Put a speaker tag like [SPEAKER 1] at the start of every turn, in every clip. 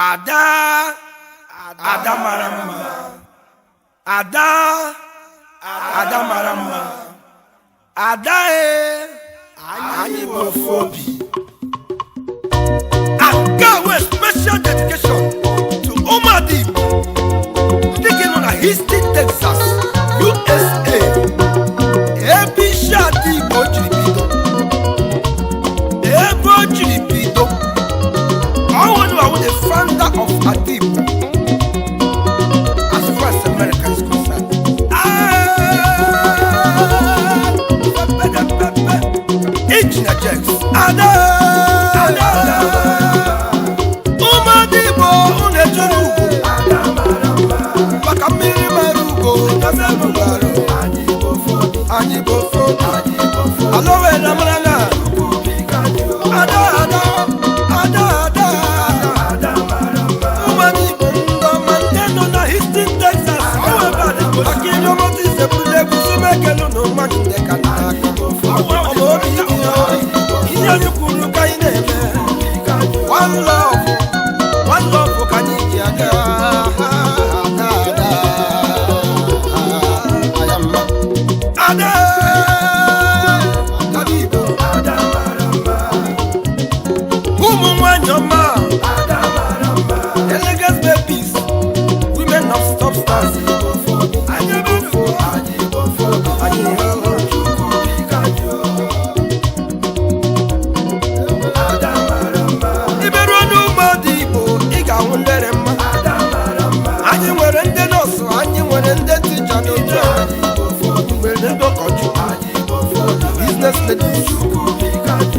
[SPEAKER 1] Ada Marama. Ada Marama. Ada anyị bụ Fobi. Aga with special dedication to Omadi, taking on a Houston, Texas, USA. Ebi Shadi Bojiribido. Ebojiribido. I want the founder of Adib, as far as America is concerned. Engineer Jax. Ada. Umadibo unejurugo. Bakamiri marugo. Nasemugaro. Ajibo Fobi. Aloe Ramalana. Ada. Umadibo ndamanteno na Houston, Texas. Akilo moti sepule kusumekelo no manindeka naka. One love for Kanyiaga. Ada Marama. Elegant babies, women of substance. Business ladies.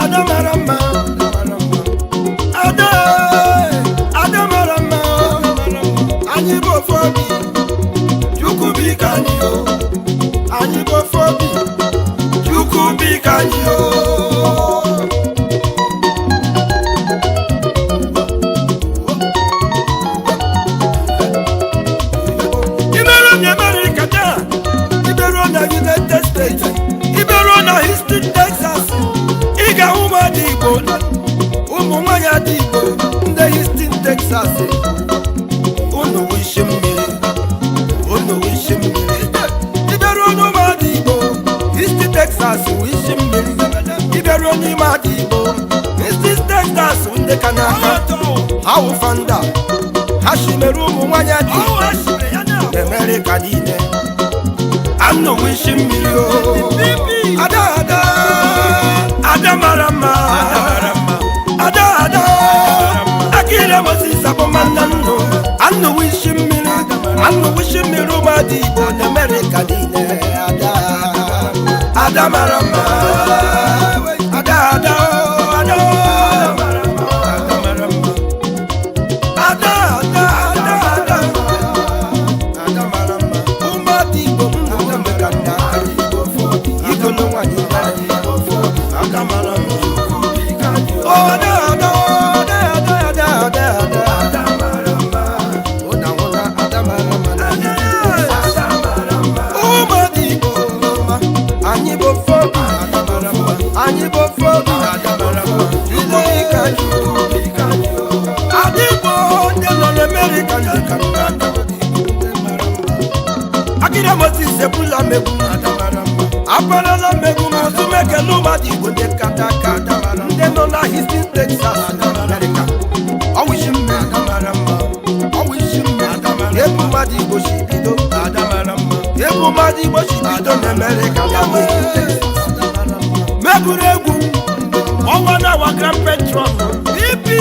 [SPEAKER 1] Ada Marama. Ada Marama. Anyị bụ Fobi. Chukwu biko anyị o. Anyị bụ Fobi. Chukwu biko anyị o. United States, Iberona, Houston, Texas. Iga Umadibo, Umumaya Dibo, the Houston, Texas. Uno wish him me, Iberona Madibo, Houston, Texas, wish him me. Iberona Madibo, Houston, Texas, the Canada. How fanda, Hashimeru Mumaya Dibo, America Dine. I'm no wishing me, Ada Marama. Ada Akira Moses Abomandano. I'm no wishing me, Rumadi on America. Ada Marama. Ada Akira Moses sepula megu Apana la megu Sumeke luma di bonde kataka Ndeno na Houston, Texas America I wish him me Yebu madi boshibido Yebu madi boshibido America Megu regu Owana wa Grand Petron Ipi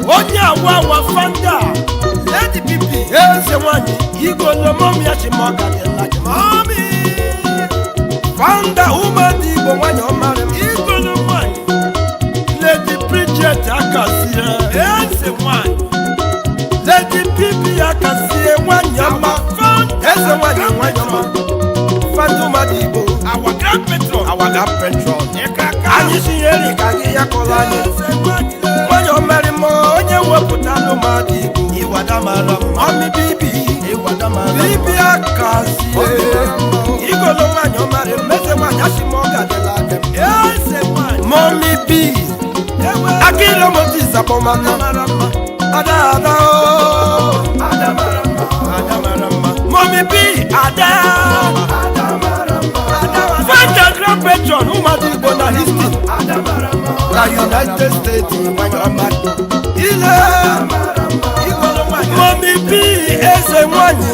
[SPEAKER 1] Onya wa fanda Lady Pipi Eze wani Igo no mommy ashimoga like mommy Fanda Umadibo wani omare Igo no wani Lady Bridget akasie Eze wani Lady Pipi akasie wani ama Eze wani oma Fanda Umadibo Our Grand Petron Anyishi yeri kagi ya kolani Wani omare mo Onye weputano Madibo Iwada Marama Mommy Bibi Bibia Kasi Igolo Manyo Mare Mese Manyashi Moga de la Dem Mommy B Akira Motisa Pomana Ada Mommy B Ada Find the grand patron who made it on history the United States Ile Mommy B Eze Wanyi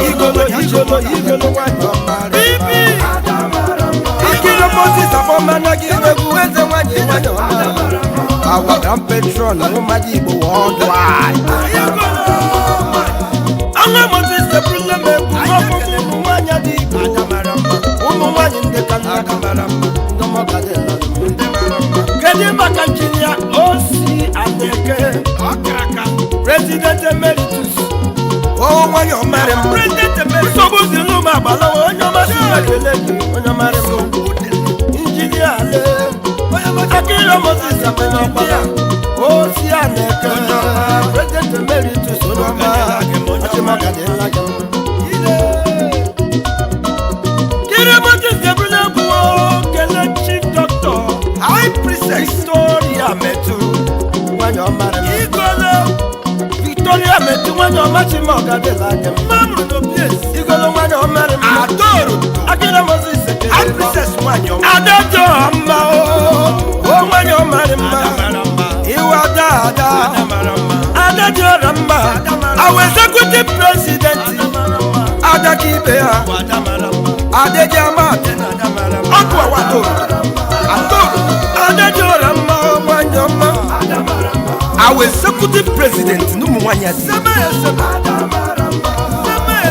[SPEAKER 1] Igolo Wanyi Bibi Akira Motisa Pomana Eze Wanyi our grand patron who made it worldwide Anga Motisa Bulame Umanya di Umanya ndeka Adamaramba Ndomogadela Kedima Kanchinia Osi Adeke Okaka President Emeritus Oh Wanyo Marem President Emeritus Sobo Ziluma Bala Onyama Simakeleki Onyama Remo Engineer Ale Akira Moses Apena Osi Adeke President Emeritus Onyama Onyamagadela Chief Doctor, High Priestess Victoria Metu, Victoria Metu, when your matching mother, Mamma, no place, you go to one of my adore. I get a Moses, High Priestess, one your Adama, oh, when your madam, you are Dada, Adama, our executive president, Adakibea, Adejama. Aqua wato, Adajorama, Wanyama, our executive president, Numwanya,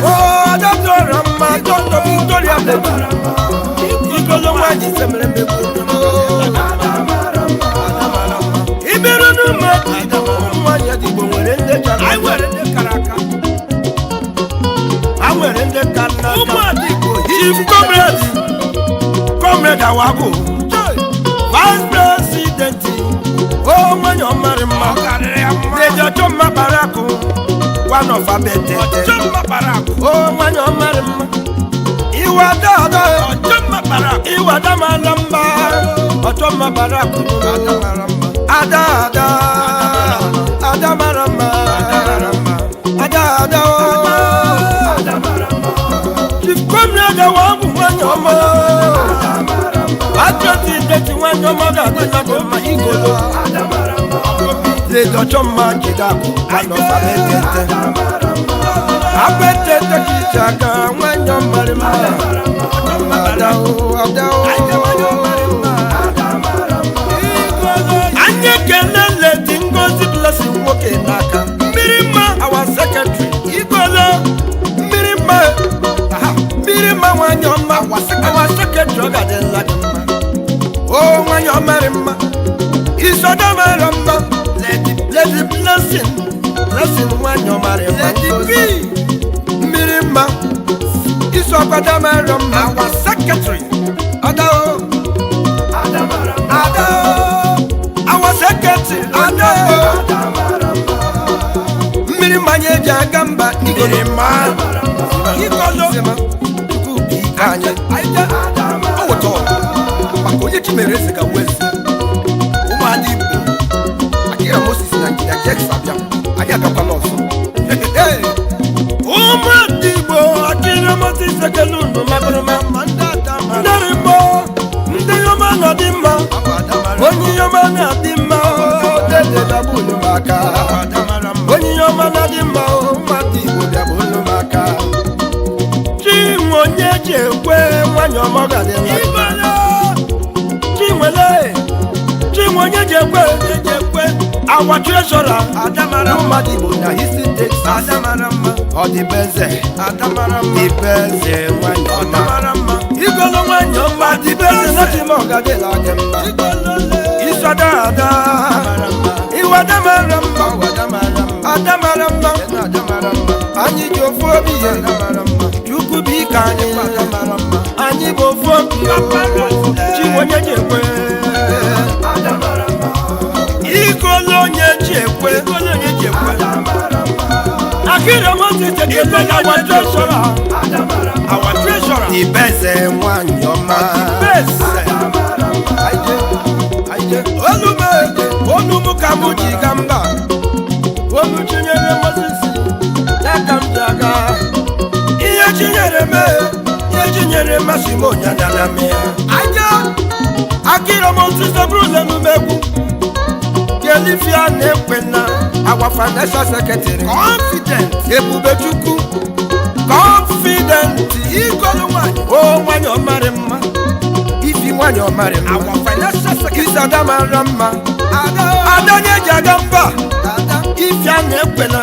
[SPEAKER 1] oh, Adajorama, Dr. Victoria, Nicola Wani, Iberunuma, I were in the Caracas. I were in the Caracas. Chief Comrade Awago, Vice President, oh, when you're married, Major Joma Barako, one of our better, Joma Barako, oh, when you're married, you are Dada, Joma Barako, you are Damalamba, Joma Barako, Adada, Adamaramba, Adada, Chief Comrade Awago, when you're married. That one no mother the Igolo the Dochoma Chidaku and of I bet the Kichaka when you're married and you can let him go to blessing walking Naka Mirima our secretary Igolo Mirima when your man was our secretary Oh, when you're married, it's a damaramba. Let it blessing when you're married. Let it be. Mirima, it's a damaramba. Our secretary, Ada, our secretary, Ada. Mirima, Jagamba, Nigorima, Onye chimereze ka wezi ụmụadị Igbo Akira Moses na Nkinya Jex abịa anyị agakwa n'ọzọ ụmụadị Igbo Akira Moses ekele unu magoroma ndị Igbo ndị yọma na-adị mma onye yọma na-adị mma dede dabụ unu maka onye yọma na-adị mma ụmụadị Igbo bịabụ unu maka Chinwe onye ji ekwe nwanyị ọmọgadịla Chinwenye jekwe our treasurer Adamaramba Igbo na hisi Texas Adamaramba Odibeze Adamaramba Ibeze nwanyị Adamaramba Igolo nwanyị ọma Dibeze nati mogadela gemma Isadada Iwa Adamaramba Adamaramba Anyị ji ofu obi ye Chukwu bika anyị bụ ofu obi Chinwenye jekwe Igolo onye ji ekwe Akira Moses ekele our treasurer. Our treasurer.
[SPEAKER 2] The best Wanyoma.
[SPEAKER 1] Olumu kamuji gamba. Olu chinyere Moses. Yakamjaga. Iye chinyere me. Iye chinyere Masimo nyana mea. Akira Moses abrule numegu. Kelifia nekwena. Our financial secretary. Confident. Ebubechuku. Confident. Oh, when you're married, if you want your married, our financial secretary is Adamarama. Adanya Jagamba. If you're Nepena,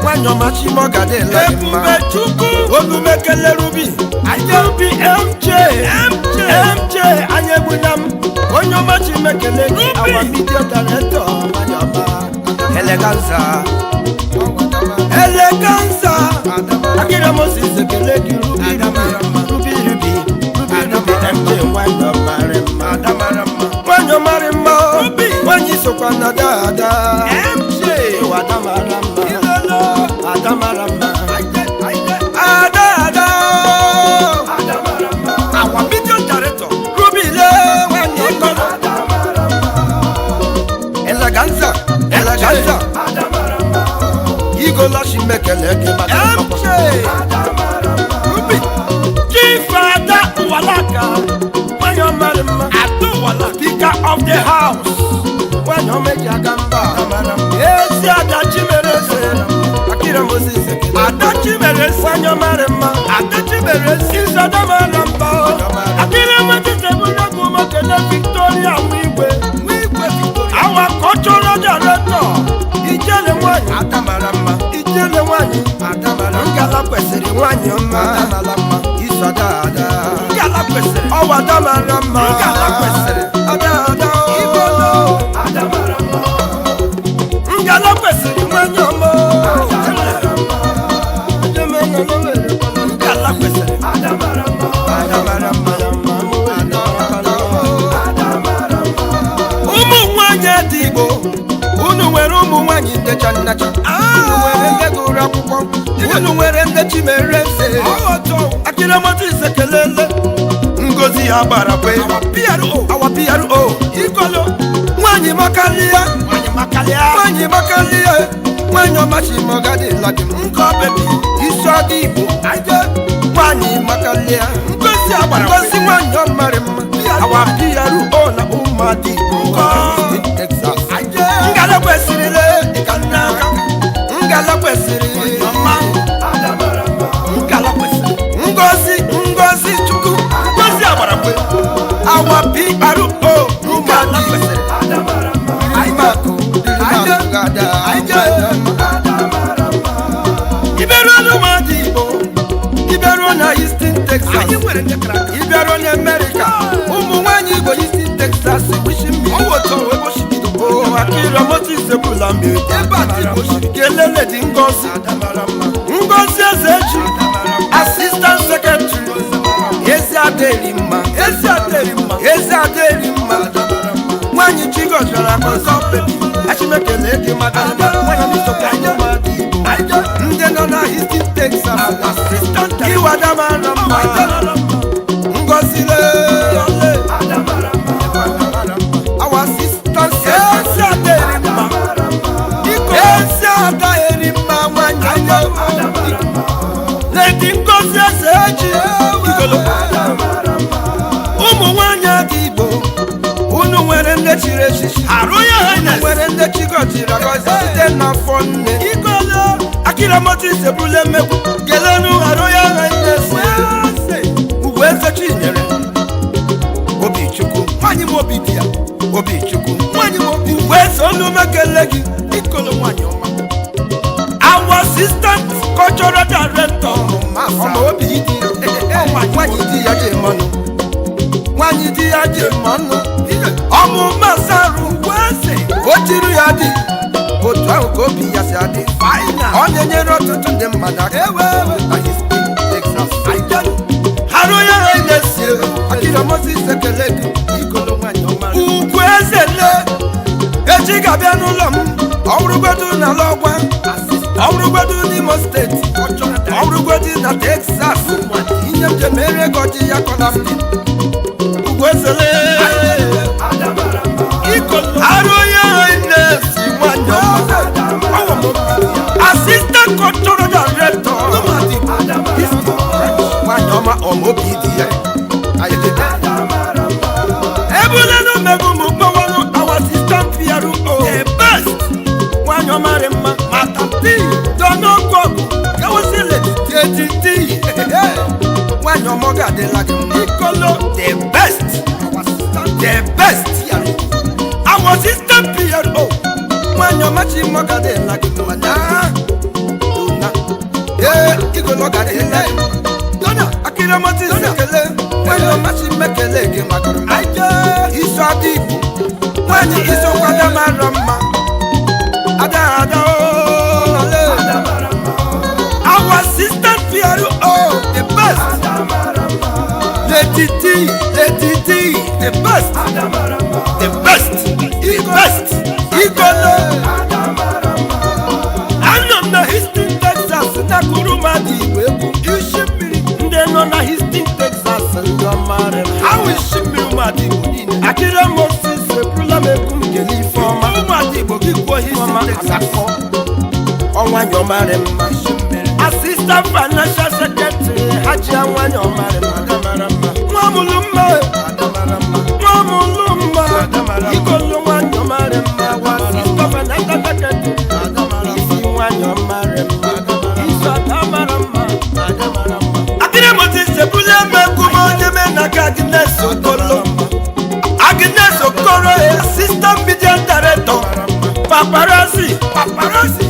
[SPEAKER 1] when you're Machimo Gadela, Olumekele Ruby, I will be MJ, Anyabunam, when you're Machimekele, our media director, Eleganza. Akira Moses Keleki Ruby, MJ, when you're married, when you so Canada, MJ, Adamarama, our media director, Ruby, when you come, Eleganza, Igola she make a leg Ruby Jifada Walaka when you're married Wala Speaker of the house when you make a gamba Yes, Adachi Meres Akira Moses Adachi Meres when you're married Adachi Meres is Adamaramba Akira Moses Victoria Victoria our cultural director Ijele wanyi Adamarama Ngala kwesiri wanyi Adamarama Isadada Ngala kwesiri Owa Adamarama Ngala kwesiri Adada Ibolo Adamarama Ngala kwesiri wanyi Ngala kwesiri Adamarama Umu mwanya dibo Unu nwere ụmụ nwanyị ndị channacha unu nwere ndị gụrụ akwụkwọ unu nwere ndị chimere eze Akira Moses ekelele ngozi ya gbara kwe awa PRO ikolo nwanyị makalia nwanyị ọmachimogadi ladi nkọ bebi isi ọdị Igbo nwanyị makalia ngozi nwanyị ọmarị mma awa PRO na ụmụadị Texas Ngala kwesiri le ikanaka Ngala kwesiri Ngala kwesiri Ngozi chuku Ngozi abarakwe Awa PRO Ngala kwesiri Aimako Ibero no madibo Ibero na Houston, Texas Ibero na America Umuwanyi Igbo Houston, Texas Wishing me Akira Moses Ebulambi Ebati Boshi Kelele di Ngozi Ezeji Assistant Secretary Ezi Aderima Mwanyi Chigo Jara Kozo Baby Ashimekele Eke Madama Mwanyi Misoka Madibo Nde Nona Houston, Texas Assistant Iwa Damarama Ngozi Our assistant Umu wanya Igbo unu nwere ndị chiri echichi nwere ndị chigọchiri agọzi site n'afọ nne Akira Moses ebule mmegbu gelenu Royal Highness ugwu eze Chinyere Obichukwu nwanyị m obi dị ya Obichukwu nwanyị m obi ugwu eze Olumekele gị ikolo nwanyị ọma our assistant cultural director ọmọ obi dị nwanyị di ya dị mmanụ ọmụ masaru kwese o jiri ya dị otu ahụ ka obi ya si adị ọ na-enyere ọtụtụ ndị mmadụ aka na Houston, Texas Royal Highness Akira Moses ekele gị ikolo nwanyị ọma ugwu eze le echi ga-abịa n'ụlọ m ọ bụrụgodu n'ala ọgwa ọ bụrụgodu n'ime
[SPEAKER 2] Imo State ọrụgodi na Texas inye m jemere gọji ya kọlafti ugwezele arụ onye na-esi nwanyị Assistant Control Director nwanyị ọma ọmọbidi ya ebulenu megum mgbawanụ our assistant PRO the best nwanyị ọma rị mma matati donogwọgụ gawasile ttt nwanyị ọma ga-adịla gị mma ikolo the best our assistant PRO nwanyị ọma chi mma ga-adịla gị mma dona igolo ga-adịla dona akiramoti sekele nwanyị ọma chi mekele gị maka iso adị igbo nwanyị iso kwada mara mma ada our assistant PRO the best Lady T the best igolo anọ na Houston Texas na kuruma dị igbo egwu isi mmiri ndị nọ na Houston Texas ndị ọmara ha isi mmiri ụmụadị igbo niile akịrị Moses eburula m egwu nke n'ife ọma ụmụadị igbo gị kwuo Houston Texas ọnwa nyọmara mma Assistant Financial Secretary Haji Anwanye ọmara mma nwamụlụ mma igolo nwanyị ọmara mma Assistant Financial Secretary isi nwanyị ọmara mma iso adamara mma akịrị Moses ebula m egwu m onye me na ka Agnes Okoro Assistant Media Director paparazzi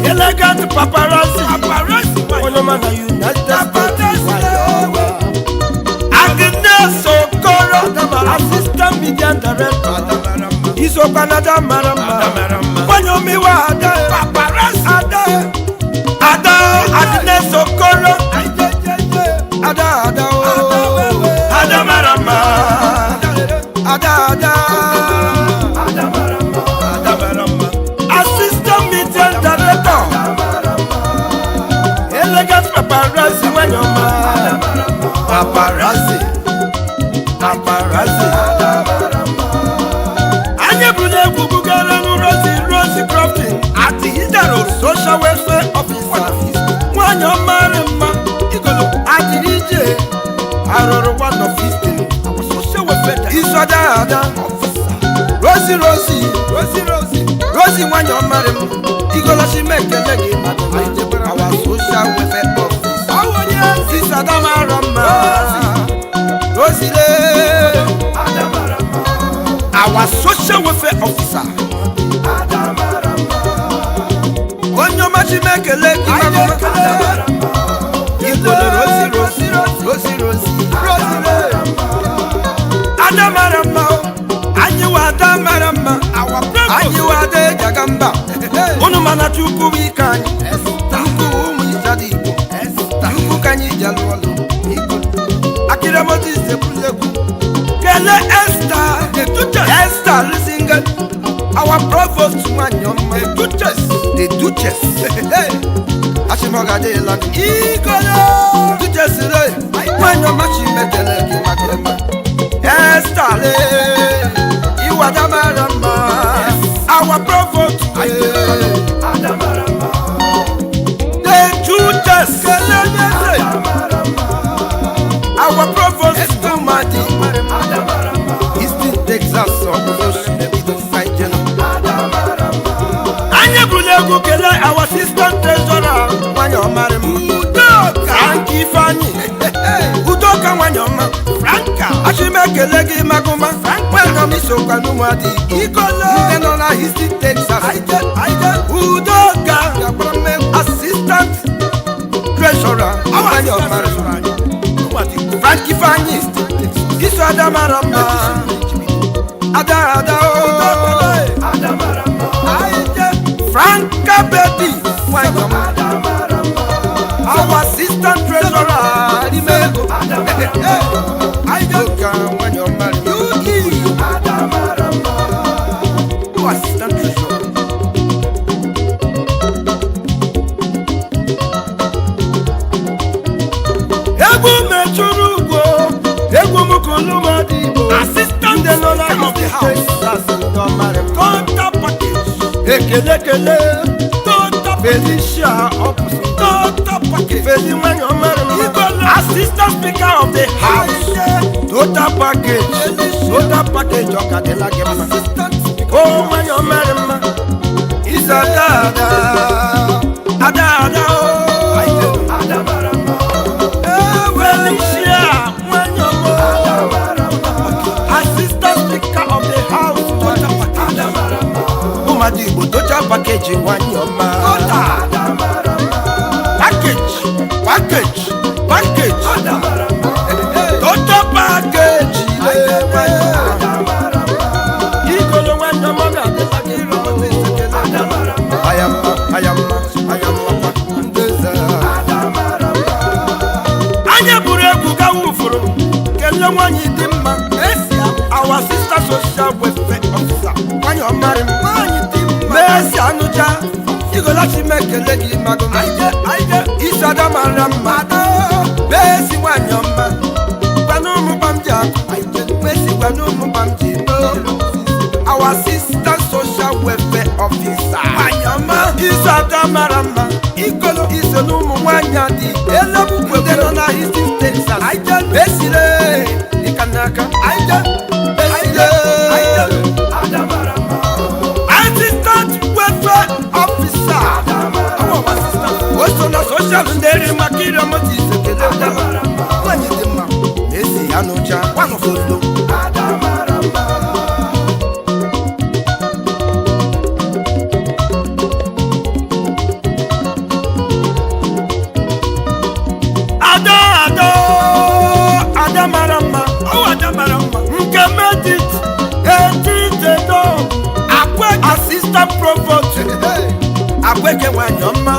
[SPEAKER 2] elegant paparazzi onye ma na United States Agnes Okoro Assistant Media Director iso Canada mara mma onye omiwa ada Agnes Okoro ada mara mma ada Assistant Media Director elegant paparazzi when you're mad paparazzi anya bune kubugara nu Rosie Crofton at the Hidaro Social Welfare Officer when you're mad igolo adirije aroro one of Houston our social welfare is ada Rosie when you're mad igolo she make a leg our social welfare office is Adama Rama Rosie our social welfare officer when you're mad she make a leg Rosie Adamarama Adamarama Anyiwa de Jagamba Unumana Chuku Wikani Chuku Mujadi Chuku Kanyi Jalwalo Akira Moti Sepuleku Kele Esther Lisinga our provost Manyom the Duchess Ashimoga de Land Igolo Duchess when you're much metallic Esther Iwadamarama our provost the Duchess our provost Madi East Texas our assistant treasurer Wanyomare Udoka Wanyoma Franka Ashimeke Legi Maguma Welcome Isoka Numadi Igolo Nenona East Texas Udoka assistant treasurer Wanyomare Frankie Fanny Iso Adamarama Ada Franka baby, our assistant treasurer, I don't care when you're married. You assistant treasurer.
[SPEAKER 1] ekele Tota Felicia Tota Package Feli nwanyị ọmara Assistant Speaker of the House Tota Package Tota Package ọkadịla gị mma o nwanyị ọmara mma Isa Ada Felicia nwanyị ọmara Assistant Speaker of the House Tota Package ụmụadị Igbo Tota Package nwanyị ọma Package Tota Package igolo nwanyị ọma ga-adịla gị ayamma ndeze anya buru egwu gawa ufuru kelee nwanyị dị mma our sister social welfare officer nwanyị ọmarị nwanyị dị mma Mercy Anụja igolachi mekele gị magoma isi ada mara mma Mercy nwanyị ọma gwana ụmụ gbam ji akụ Mercy gwana ụmụ gbam ji our sister social welfare officer nwanyị ọma isi ada mara mma ikolo iso n'ụmụ nwanyị adị elebukwe ndị nọ na Houston Texas Besile ịkanaka assistant welfare officer oso na social nderi maka ire moti isekele nwanyị dị mma Mercy Anụja nwanụfolo Ada mara mma nke medit etitedo assistant provost akweke nwanyị ọma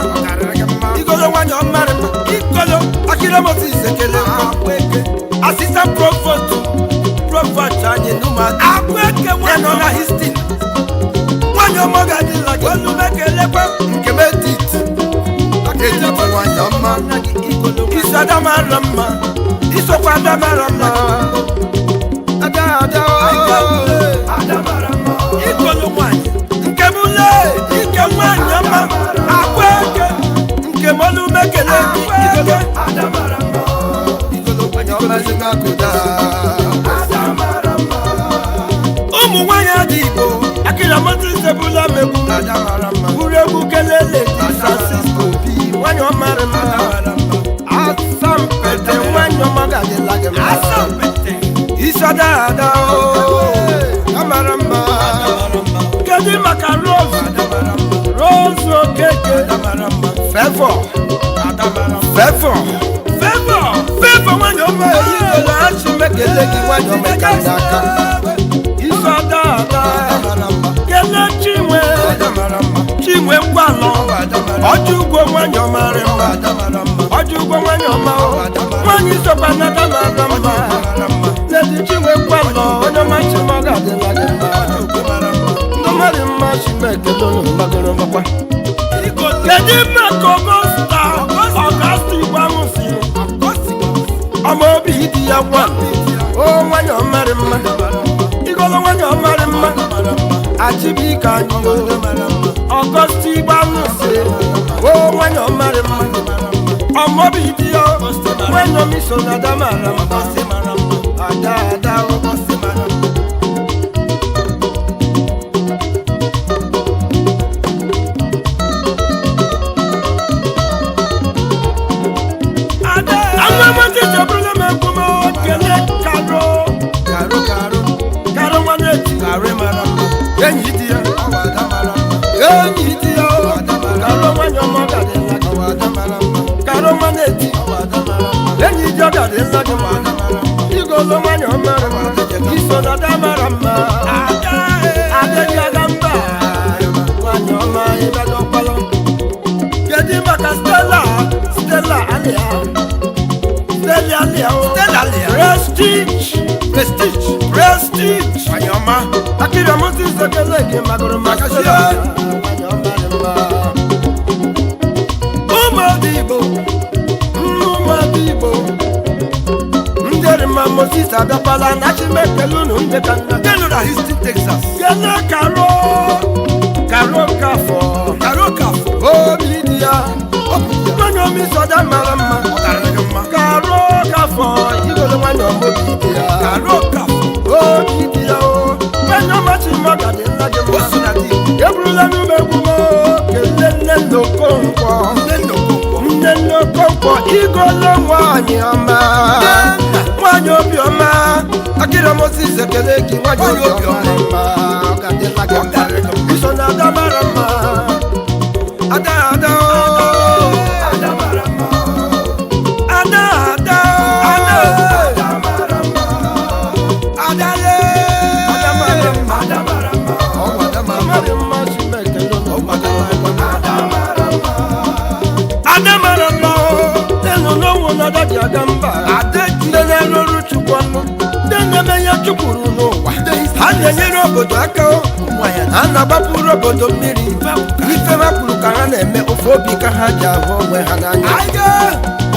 [SPEAKER 1] igolo nwanyị ọmarị mma ikolo akịrịmọtị isekele akweke assistant provost anyị n'ụmụaka akweke nwanyị nọ na Houston nwanyị ọma ga-adịla gị olu mekelekwe nke medit etiti nwanyị ọma isi ada mara mma isokwa ada mara mma ikolo nwanyị nke mụle ike nwanyị ọma akwa eke nke molu mekele ụmụ nwanyị adị Igbo akịramọtụ isebula megbu buru egwu kelele Francisco bi nwanyị ọmarị mma asampete nwanyị ọma ga-adịla gị mma isi ada amara mma kedu maka Rose Okeke Favor nwanyị ọma eyikele achị mekele gị nwanyị ọma ka ndị aka isi ada kele Chinwe Ngwalọ ọjọ ugwo nwanyị ọmarị mma ọjọ ugwo nwanyị ọma nwanyị sokwa na ada mara mma Lady Chinwe Ngwalọ onye machi m ọ ga-adịla gị mma ndị mmadụ mma chi mekele ụlọ gbagoro mmakwa kedu maka Ọgọsta Igbo anwụsịrị ọma obi dị ya nwa o nwanyị ọmarị mma igolo nwanyị ọmarị mma achịbike anyị Ọgọsta Igbo anwụsịrị o nwanyị ọmarị mma ọma obi dị ya nwanyị omiso na ada mara mma ada enyi di ya karo nwanyị ọma ga-adịla gị karo maneti enyi di ọ ga-adịla gị igolo nwanyị ọma iso na ada mara mma adịghị aga mba nwanyị ọma ịbadọkpalọ kedu maka Stella Alia Prestige nwanyị ọma akịrịamụtụ isekele gị magoro maka Stella nwanyị ọma dị mma ụmụadị Igbo ndị mma Moses abịakwala na chimekele unu ndị ka nna kenu na Houston Texas kele karo
[SPEAKER 2] igolo nwanyị ọma nwanyị obiọma akịrị Moses ekele gị nwanyị obiọma ọ ga-adịla gị mma iso na ada mara mma ada ada ada mara mma ada ada ada mara mma ada le ada mara mma ada mara mma ọ ada mara mma si mekele ọ ada mara mma ada mara mma tenu n'ọnwụ n'ọdọ dị aga mba ndị na-eruru Chukwu ọnụ ndị na-eme ya chukwuru n'ụwa ha na-enyere obodo aka ha na-agbapụrụ obodo mmiri ife mapụrụ ka ha na-eme ofe obi ka ha ji ahụ onwe ha n'anya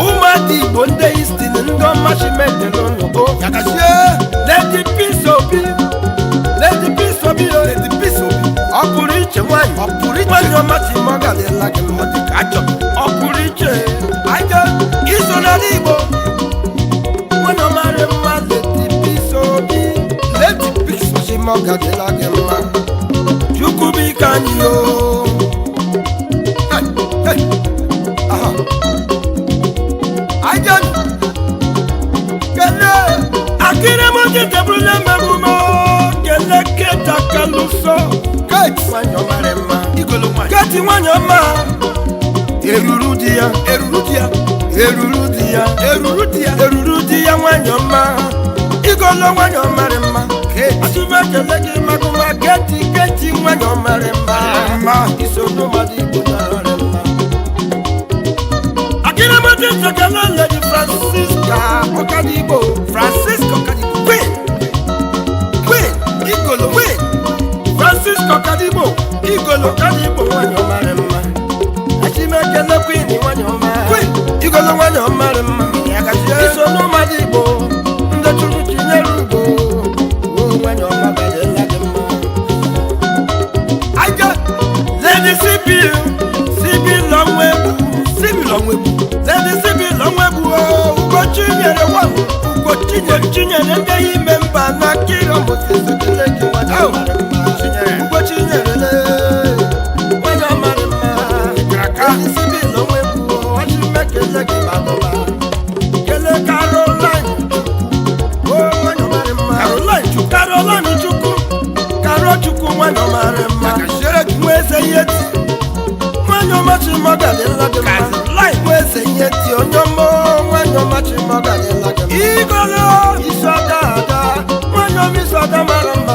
[SPEAKER 2] ụmụada Igbo ndị istin ndị ọma chimedere n'ụgo Lady Peace Obi Lady Peace Obi ọ pụrụ iche nwanyị ọma si ma ọ ga-adịla gị mma dịka achọ ọ pụrụ iche iso n'ala Igbo nwanyị ọma dị mma Lady Peace Obi Lady Peace si ma ọ ga-adịla gị mma Chukwu bụ ike anyị o kele akịrị Moses eburula mmegbumo kele Keta Kaluso Kate nwanyị ọma dị mma Kate nwanyị ọma eruru di ya eruru di ya eruru di ya eruru di ya eruru di ya nwanyị ọma igolo nwanyị ọma dị mma asụma ekele gị magụma Kate Kate nwanyị ọma dị mma iso n'ụmụada Igbo nara dị mma akịrị Moses ekele Lady Francisca Ọkadigbo Francisca Ọkadigbo Queen igolo Queen Francisca Ọkadigbo igolo Ọkadigbo nwanyị ọma dị mma achimekele Queen nwanyị ọma igolo nwanyị ọma dị mma iso n'ụmụada Igbo ndị chụrụ chinyere ugbo nwanyị ọma badịla gị mma Lady Sibyl Onwegbu Lady Sibyl Onwegbu Ugochinyere nwanụ Ugochinyere ndị ime mba na akịrị Moses ekele gị nwanyị ọma dị mma Ugochinyere nwanyị ọma dị mma Lady Sibyl Onwegbu achimekele gị badịla kele Caroline nwanyị ọma dị mma Caroline Chukwu Chukwu nwanyị ọma dị mma nwa eze ihe ti nwanyị ọma chimọgadịla gị mma nwa eze ihe ti onye ọma nwanyị ọma chimọgadịla gị mma igolo isi ada ada nwanyị ọma isi ada mara mma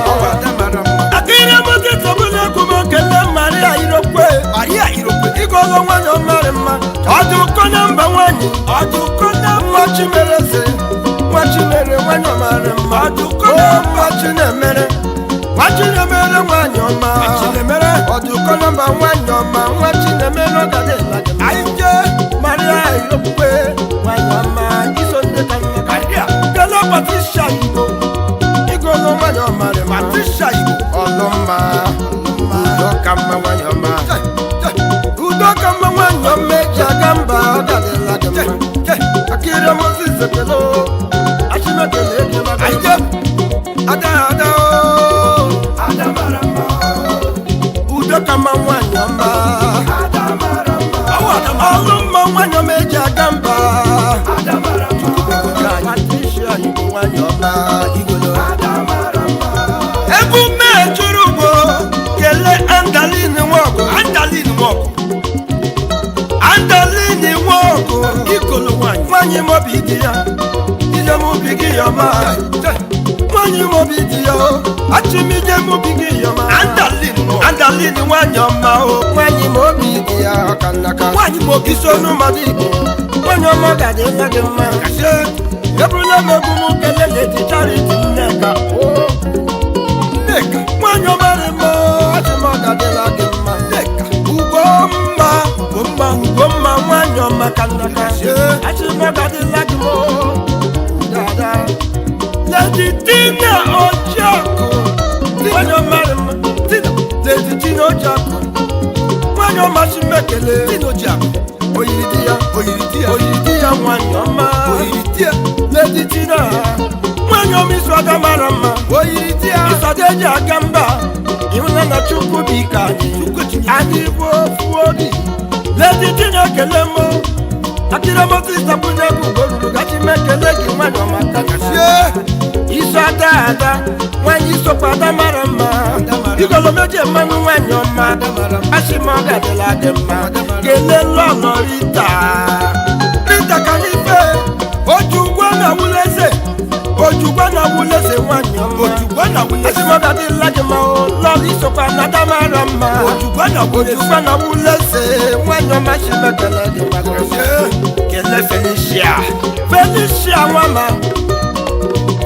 [SPEAKER 2] akịrị Moses ọbụla ekwumo kele Maria Irokwe igolo nwanyị ọma dị mma ọdụ ụkọ na mba nwanyị ọdụ ụkọ na nwa Chimereze nwa Chinere nwanyị ọma dị mma ọdụ ụkọ na nwa Chinemere Chinemere nwanyị ọma ọdụkọ nọmba nwanyị ọma nwa Chinemere ọgadịla gị anyị Maria Irokwe nwanyị ọma iso ndị ka nna karịa kele Patricia Igbo igolo nwanyị ọma dị mma Patricia Igbo ọlụmma udoka mma nwanyị ọma udoka mma nwanyị ọma eji aga mba ọgadịla gị mma akịrị Moses ekele achimekele eke maka anyị ada ada udoka mma nwanyị ọma ọlụ mma nwanyị ọma eji aga mba Patricia Igbo nwanyị ọma igolo egwu mee jụrụ ugbo kelee Andaline Nwogu igolo nwanyị mobi dị ya ije mobi gị ọma nwanyị mobi dị ya achịmije mobi gị ọma Andaline nwanyị ọma o nwanyị mobi dị ya ọkannaka nwanyị mobi so n'ụmụada Igbo nwanyị ọma ga-adịla gị mma eburula m egwu m kele Lady Charity Nneka nwanyị ọma dị mma achịma ga-adịla gị mma Ugomma nwanyị ọma kannaka achịma ga-adịla gị mma dada Lady Tina Ojiako nwanyị ọma dị mma Lady Tina Ojiako nwanyị ọma chimekele oyiri di ya nwanyị ọma Lady Tina nwanyị ọma isu ada mara mma isada eji aga mba ịhụna na Chukwu bụ ike anyị bụ ofu obi Lady Tina ekele m akira Moses tapunye bugoruru gachi mekele gị nwanyị ọma takashie iso ada nwanyị isokwada mara mma igolo meje mmanụ nwanyị ọma ashima ọ gadịla dị mma kelee lọlọ Rita ka n'ife ojugwa na wuleze nwanyị ọma ashima ọ gadịla dị mma lọlọ isokwa na damara mma ojugwa na wuleze nwanyị ọma shimekele gị maka kele Felicia nwama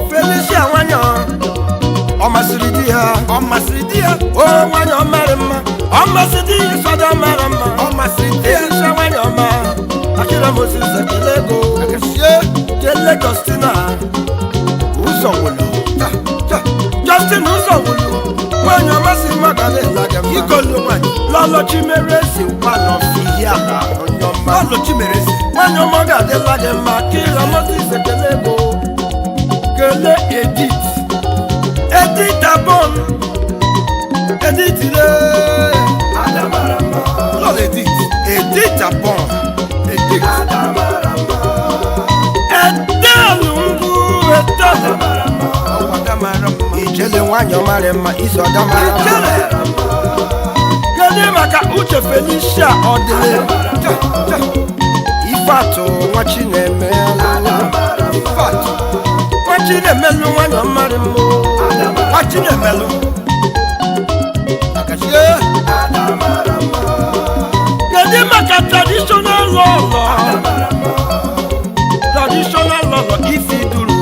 [SPEAKER 2] Felicia nwanyị ọ masịrị di ya o nwanyị ọ mara mma ọ masịrị di ya sọdọ mara mma ọ masịrị di ya nwanyị ọma akira Moses ekele ego kele Justina Ụzọwulu nwanyị ọmasị magala ịlaga mma ikolu nwanyị lọlọ Chimereze nwanọ fihiala lọlọ Chimereze nwanyị ọma ga-adịla gị mma akira Moses ekele ego kele Edith Abon Edith le adamarama lọlọ Edith Abon Edith adamarama edelu adamarama ijele nwanyị ọmara mma iso adamarama kedu maka Uche Felicia ọdịle Ifeatụ nwa Chinemelu nwanyị ọmara mma nwa Chinemelu akachie kedu maka traditional lọlọ Ifiduru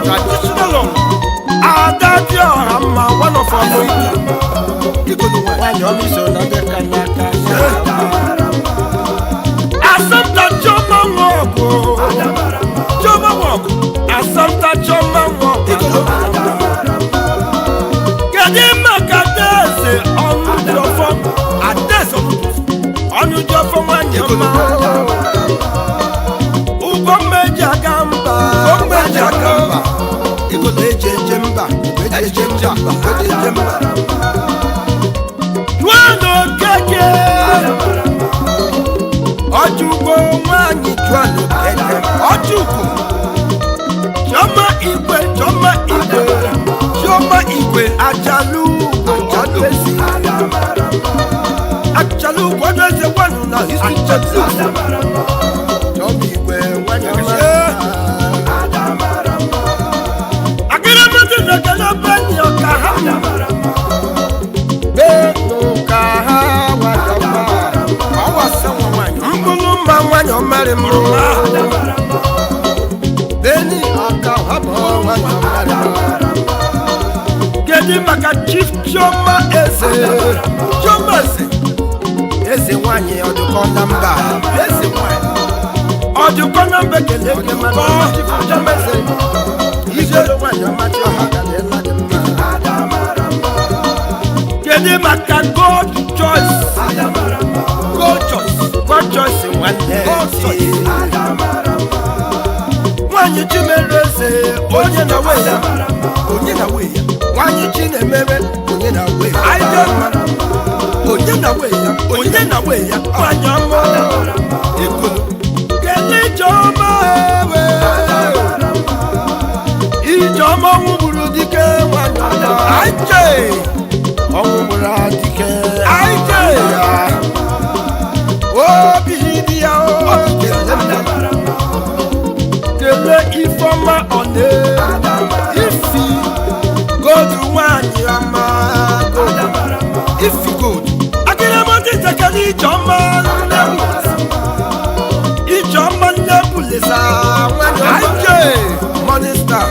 [SPEAKER 2] traditional lọlọ Ada Diọha mma one of our nwanyị ọma iso na ndị ka n'aka Assumpta Chioma Nwogu Assumpta Chioma Nwogu kedu maka Adaeze Ọnụjọfọ nwanyị ọma Ugommeji Agamba igolo eje mba Juano Keke Ojugbo nwanyị Juano Keke Ojugbo Chioma Igwe Ajalu Gwadeze gwanu na history Texas Chioma Igwe nwanyị ọma akira Moses ekele beni ọka ha mkpụrụ mma nwanyị ọmarị mụrụ beni ọka ha bụ nwanyị ọmarị kedu maka Chief Chioma Eze nwanyị ọdụkọ na mba ekele gị mana Chief Chioma Eze igolo nwanyị ọmachi ọha gadịla dị mma kedu maka God Choice nwanne nwanyị Chimereze onye na we ya nwanyị Chinemere onye na we ya nwanyị ọma ikolo kele Ijeọma ọnwụ gburu dike nwanyị ọnwụ gburu dike obi dị ya kele Ifeọma Ifi gold nwanyị ọma Ifi gold akịrị Moses ekele Ijeọma Nnebulisa Morning Star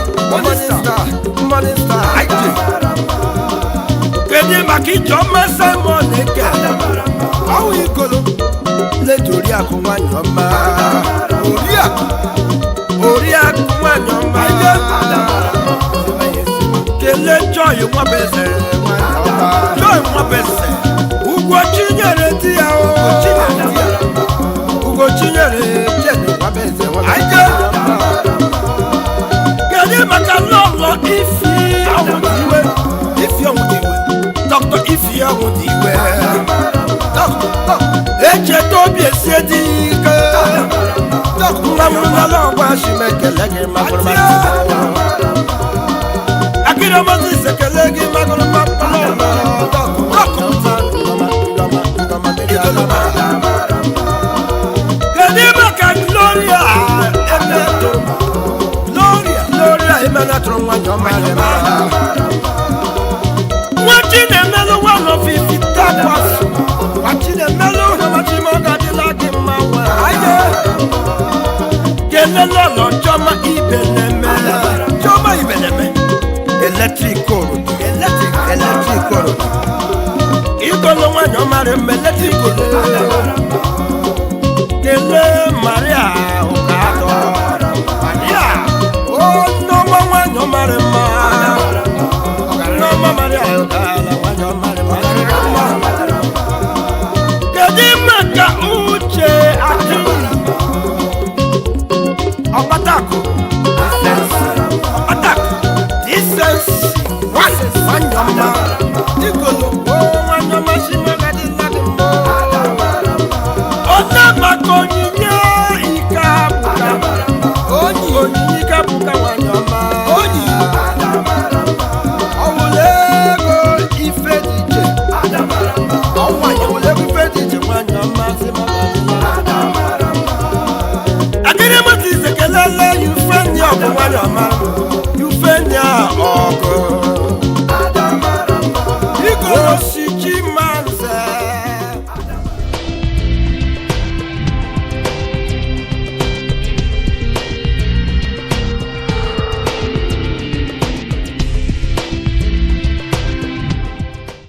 [SPEAKER 2] kedu maka Ijeọma Simon Eke ọwụ ikolo leti Oriakụ nwanyị ọma Oriakụ nwanyị ọma kelee Joy Nwabeze Ugo Chinyere di ya Ugo Chinyere Nwabeze kedu maka lọlọ Ifi Ọnwụdiwe Dr. Ifi Ọnwụdiwe echeta obi esi dị ike
[SPEAKER 1] Mamula Washimekelegi Magurma. Akira Moses Kelegi Magurma. Kadimaka Gloria Gloria Imanatron Wanyama. Watching a mellow one of 50 tapas. Watching a mellow, watching my daddy like him. Gelelo Joma Ibeneme. Joma Ibeneme. Electric cord. Electric cord. Igolo Wanyama electric cord. Gele Maria Okato. Maria. Oh no Wanyama Rema. No Maria Okala Wanyama Rema. Kadimaka Uche Atu. Attack! This is one